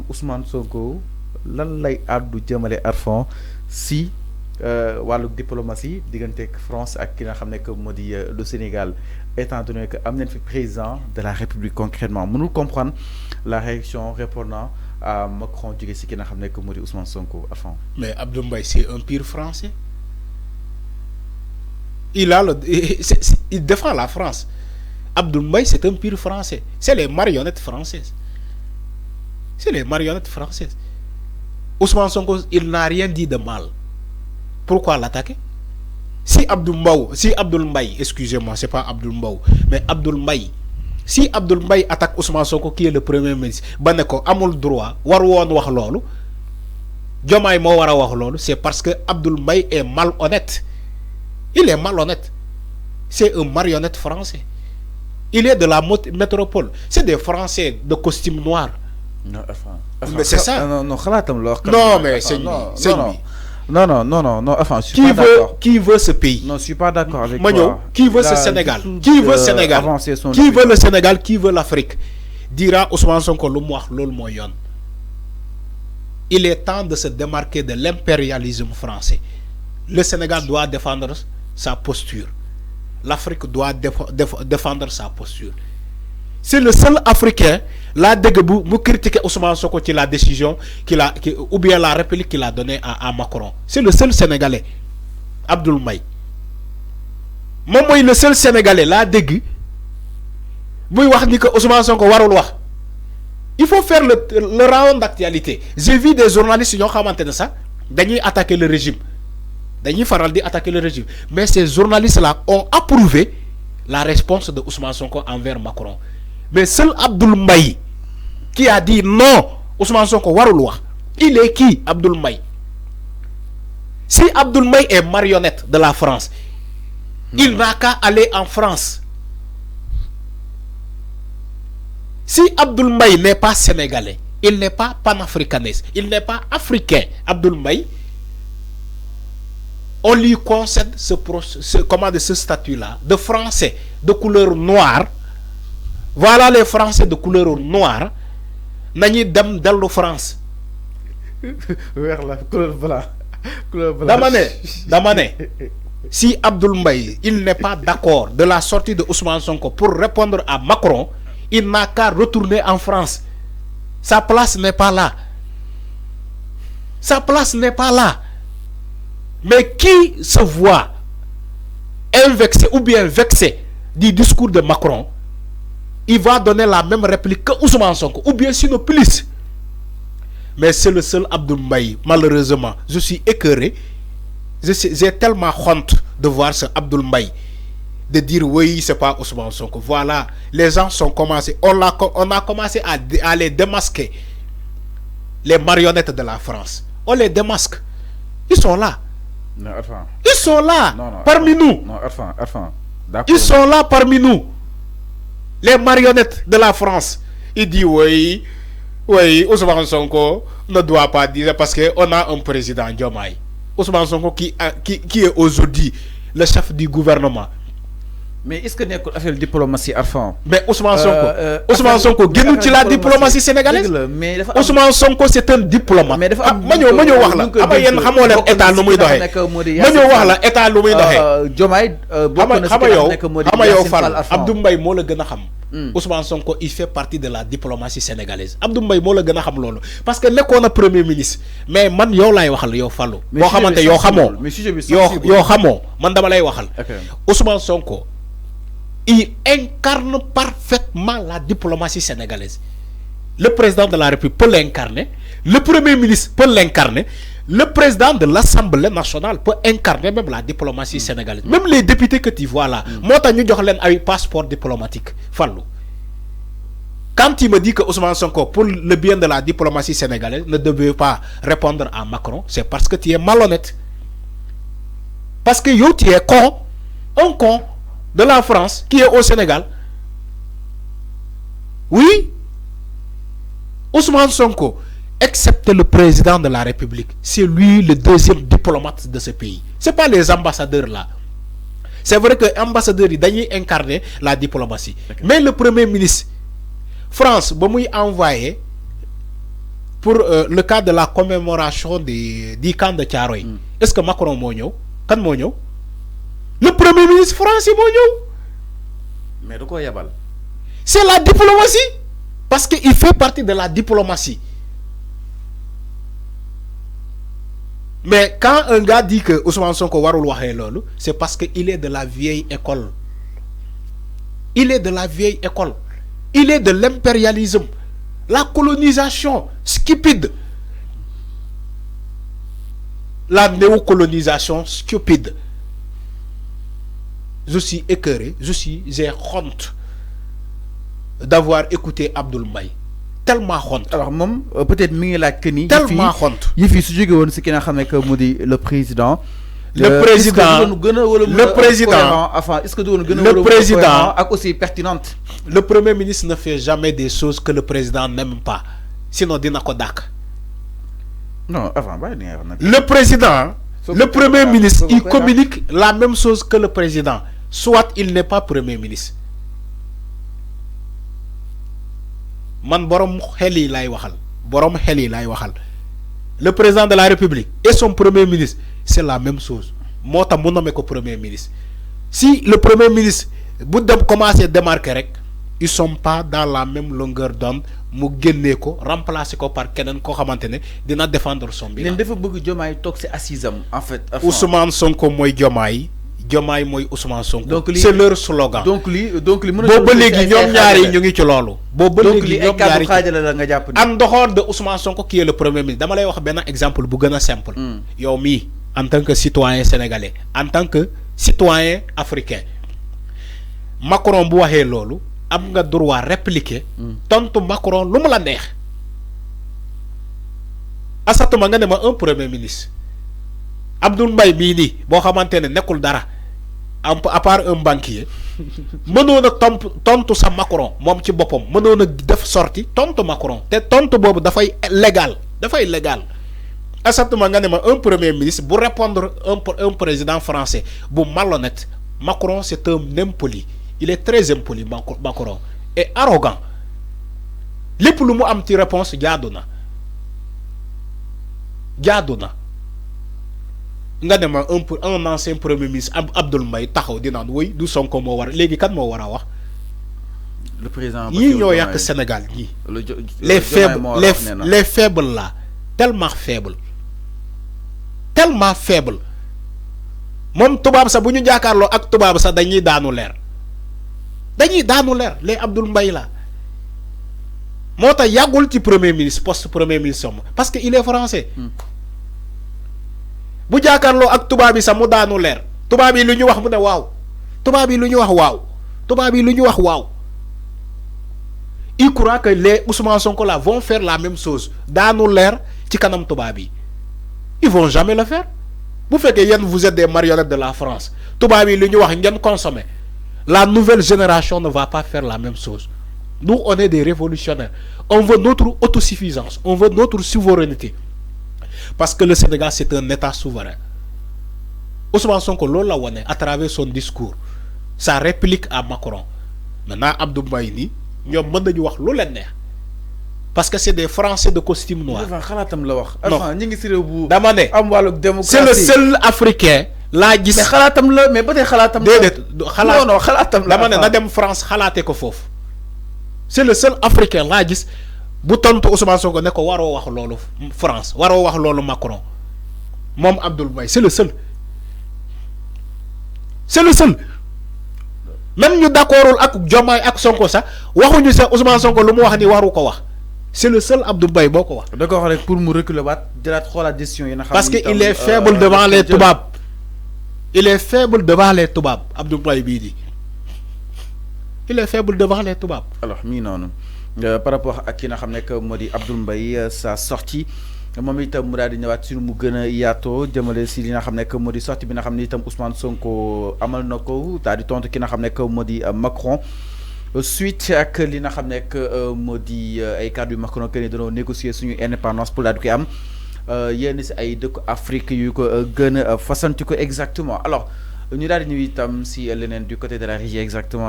Ousmane Sonko lan lay àddu jëmale Arfan si wàllu diplomatie diggante France ak ki nga xam ne que moo di le Sénégal étant donné que am nañ fi président de la République concrètement mënul comprendre la réaction répondant à Macron jóge si ki nga xam ne que moo di Ousmane Sonko Arfan. Mais Abdoul Mbaye c'est un pur français. Il défend la France. Abdoul Mbaye c'est un pur français. C'est les marionnettes françaises. C'est les marionnettes françaises. Ousmane Sonko, il n'a rien dit de mal. Pourquoi l'attaquer? Si Abdoul Mbaye, excusez-moi, c'est pas Abdoul Mbaye, mais Abdoul Mbaye, si Abdoul Mbaye attaque Ousmane Sonko, qui est le premier ministre, Baneko, amul droit, warwon wax lolu, Diomaye mo wara wax lolu, c'est parce que Abdoul Mbaye est malhonnête. Il est malhonnête. C'est un marionnette français. Il est de la métropole. C'est des Français de costume noir. Non, mais c'est ça. Non, mais c'est non, enfin, je suis pas d'accord. Qui veut ce pays? Non, je suis pas d'accord avec toi. Qui veut ce Sénégal? Qui veut Sénégal? Qui veut le Sénégal? Qui veut l'Afrique? Dira Ousmane Sonko l'ol. Il est temps de se démarquer de l'impérialisme français. Le Sénégal doit défendre sa posture. L'Afrique doit défendre sa posture. C'est le seul Africain, là, vous critiquez Ousmane Sonko qui la décision ou bien la réplique qu'il a donnée à Macron. C'est le seul Sénégalais, Abdoul Mbaye. Moi, le seul Sénégalais, là, Ousmane Sonko warul wax. Il faut faire le round d'actualité. J'ai vu des journalistes qui ont commenté ça, d'ailleurs attaquer le régime. D'ailleurs, Faraldi attaquer le régime. Mais ces journalistes-là ont approuvé la réponse de Ousmane Sonko envers Macron. Mais seul Abdoul Mbaye qui a dit non, Ousmane Sonko warul wax. Il est qui, Abdoul Mbaye? Si Abdoul Mbaye est marionnette de la France, il n'a qu'à aller en France. Si Abdoul Mbaye n'est pas sénégalais, il n'est pas panafricaniste, il n'est pas africain, Abdoul Mbaye, on lui concède ce statut-là de Français de couleur noire. Voilà les Français de couleur noire. Nani dam dans France. Vers la couleur blanc. Damane. Si Abdoul Mbaye, il n'est pas d'accord de la sortie de Ousmane Sonko pour répondre à Macron, il n'a qu'à retourner en France. Sa place n'est pas là. Sa place n'est pas là. Mais qui se voit invexé ou bien vexé du discours de Macron, il va donner la même réplique que Ousmane Sonko, ou bien sinon plus. Mais c'est le seul Abdoul Mbaye, malheureusement. Je suis écœuré. J'ai tellement honte de voir ce Abdoul Mbaye. De dire oui, c'est pas Ousmane Sonko. Voilà, les gens sont commencés. On a commencé à les démasquer. Les marionnettes de la France. On les démasque. Ils sont là. Non, ils sont là, non, parmi nous. Non, ils sont là parmi nous. Les marionnettes de la France. Il dit oui, Ousmane Sonko ne doit pas dire parce qu'on a un président Diomaye. Ousmane Sonko qui est aujourd'hui le chef du gouvernement. Mais est-ce que n'est affaire de diplomatie Arfan? Mais Ousmane Sonko, génnou la diplomatie sénégalaise. Ousmane Sonko c'est un diplomate. Mais dafa maño wax la aba yeen xamoo leen état lu muy doxé maño wax la état lu muy doxé Diomaye bokk na xama yow Fall Abdoul Mbaye mo la gëna xam Ousmane Sonko il fait partie de la diplomatie sénégalaise. Abdoul Mbaye mo la gëna xam lolu parce que nekkoon na premier ministre mais man yow lay waxal yow Fallu bo xamanté yow xamoo yow xamoo man dama lay waxal Ousmane Sonko il incarne parfaitement la diplomatie sénégalaise. Le président de la République peut l'incarner, le premier ministre peut l'incarner, le président de l'Assemblée nationale peut incarner même la diplomatie sénégalaise. Même les députés que tu vois là, moi tu as un passeport diplomatique. Fallou. Quand il me dit que Ousmane Sonko, pour le bien de la diplomatie sénégalaise, ne devait pas répondre à Macron, c'est parce que tu es malhonnête. Parce que yo, tu es con, un con de la France qui est au Sénégal. Oui, Ousmane Sonko, excepté le président de la République, c'est lui le deuxième diplomate de ce pays. Ce n'est pas les ambassadeurs là. C'est vrai que les ambassadeurs ils incarner la diplomatie. Okay. Mais le premier ministre, France, bon, envoyé pour le cas de la commémoration du camp de Thiaroye. Est-ce que Macron moo ñëw kan moo ñëw le premier ministre français moo ñëw. mais da koo yabal. C'est la diplomatie parce qu'il fait partie de la diplomatie. Mais quand un gars dit que Ousmane Sonko warul waxee loolu, c'est parce qu'il est de la vieille école. Il est de la vieille école. Il est de l'impérialisme, la colonisation stupide, la néocolonisation stupide. Je suis écœuré, j'ai honte d'avoir écouté Abdoul Mbaye. Tellement honte. Alors moom peut-être mi ngi laaj que ni. Tellement honte. yi fi su jóge woon si ki nga xam ne que mu di le président. Le président enfin est-ce que du woon gën a le président ak aussi pertinente. Le premier ministre ne fait jamais des choses que le président n'aime pas, sinon dina ko dàq. Non avant le président, le premier ministre, il communique la même chose que le président, soit il n'est pas premier ministre. Man borom xel yi lay waxal, borom xel yi lay waxal. Le président de la République et son premier ministre, c'est la même chose. Moo tax mu nommé ko premier ministre. Si le premier ministre bu dem commencer à démarquer rek, ils sont pas dans la même longueur d'onde, mu génnee ko remplacer ko par keneen koo xamante ne dina défendre son bilan. leen dafa bëgg Diomaye toog si assisam en fait. Ousmane Sonko mooy Diomaye, Diomaye mooy Ousmane Sonko. C'est leur slogan. donc li mën a boobu ba léegi ñoom ñaar yi ñu ngi ci loolu. boobu ba léegi ñoom ñaar yi xaajale la nga jàpp ni. en dehors de Ousmane Sonko qui est le premier ministre dama lay wax benn exemple bu gën a simple. yow mii en tant que citoyen sénégalais, en tant que citoyen africain, Macron bu waxee loolu am nga droit répliquer. tontu Macron lu mu la neex. asatuma nga ne ma un premier ministre Abdoul Mbaye mii nii boo xamante ne nekkul dara à part un banquier mënoon a tontu sa Macron moom ci boppam mënoon a def sorti tontu Macron te tontu boobu dafay légal asatuma nga ne ma un premier ministre bu répondre un président français bu malhonnête. Macron c'est un impoli, il est très impoli Macron et arrogant. lépp lu mu am ci réponse jaadu na nga ne ma un ancien premier ministre Abdoul Mbaye taxaw di naan woy du Sonko moo war léegi kan moo war a wax. le président ñii ñoo yàq Sénégal ñii. les faibles là tellement faible moom tubaab sax bu ñu jàkkaarloo ak tubaab sax dañuy daanu leer les Abdoul Mbaye la moo tax yàggul ci premier ministre poste premier ministre parce que il est français. bu jàkkaarloo ak tubaab bi sax mu daanu leer tubaab yi lu ñu wax mu ne waaw tubaab yi lu ñu wax waaw il croit que les Ousmane Sonko là vont faire la même chose daanu leer ci kanam tubaab yi ils vont jamais le faire bu fekkee yéen vous êtes des marionnettes de la France tubaab yi lu ñu wax ngeen consommer la nouvelle génération ne va pas faire la même chose. Nous on est des révolutionnaires, on veut notre autosuffisance, on veut notre souveraineté. Parce que le Sénégal, c'est un État souverain. Ousmane Sonko, loolu la wane à travers son discours, sa réplique à Macron. Maintenant, Abdoul Mbaye ni ñoom mën nañu wax lu leen neex parce que c'est des Français de costume noir. xalaatam la wax. non ñi ngi si réew bu dama ne am wàllu démocratie. c'est le seul Africain laa gis. mais xalaatam la mais ba tey xalaatam la. déedéet non xalaatam la dama ne na dem France xalaatee ko foofu. c'est le seul Africain laa gis bu tontu Ousmane Sonko ne ko waroo wax loolu France waroo wax loolu Macron moom Abdoul Mbaye c'est le seul même ñu d'accordul ak Diomaye ak Sonko sax waxuñu sax Ousmane Sonko lu mu wax ni waru ko wax c'est le seul Abdoul Mbaye boo ko wax. d'accord rek pour mu reculer waat jëlaat xoolaat décision yi na xam parce que il est faible devant les tubaab Abdoul Mbaye bii di il est faible devant les tubaab. alors mii noonu par rapport ak ki nga xam ne que moo di Abdoul Mbaye sa sortie moom itam mu daal di ñëwaat si mu gën a yaatoo jëmale si li nga xam ne que moo di sortie bi nga xam ne itam Ousmane Sonko amal na ko daal di tontu ki nga xam ne que moo di Macron suite ak li nga xam ne que moo di ay kàddu yu Macron que ni dañoo négocier suñu indépendance pour daal di koy am yenn si ay dëkku Afrique yu ko gën a fasanti ko exactement alors ñu daal di ñëw itam si leneen du côté de la régie exactement.